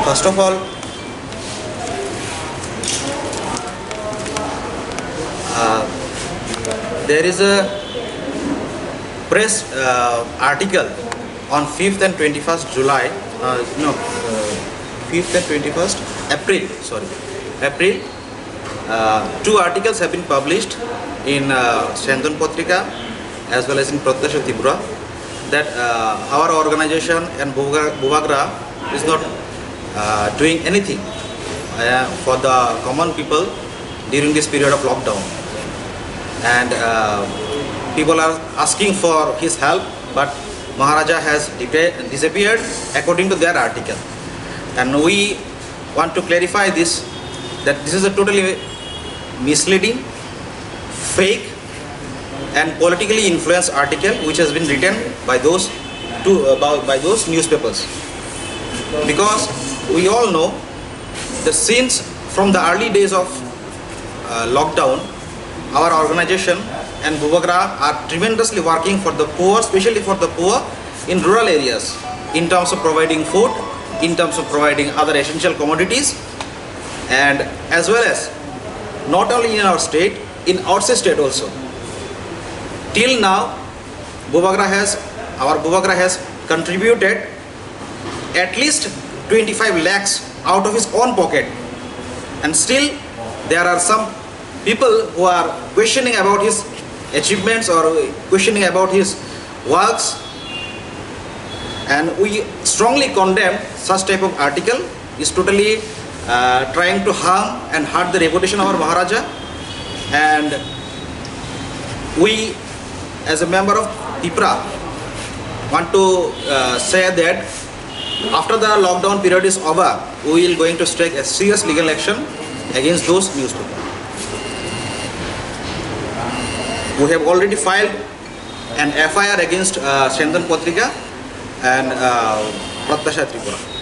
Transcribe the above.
First of all, there is a press article on 5th and 21st July, 5th and 21st April, April. Two articles have been published in Shandon Patrika as well as in Pratyasha Tripura that our organization and Bhubagra is not doing anything for the common people during this period of lockdown, and people are asking for his help, but Maharaja has disappeared according to their article, and we want to clarify this, that this is a totally misleading, fake and politically influenced article which has been written by those newspapers, because we all know that since from the early days of lockdown, our organization and Bhubagra are tremendously working for the poor, especially for the poor in rural areas, in terms of providing food, in terms of providing other essential commodities, and as well as not only in our state, in outside state also. Till now, our Bhubagra has contributed at least 25 lakhs out of his own pocket, and still there are some people who are questioning about his achievements or questioning about his works, and we strongly condemn such type of article. Is totally trying to harm and hurt the reputation of our Maharaja, and we as a member of Tripura want to say that after the lockdown period is over, we will going to take a serious legal action against those newspapers. We have already filed an FIR against Shandon Patrika and Pratyasha Tripura.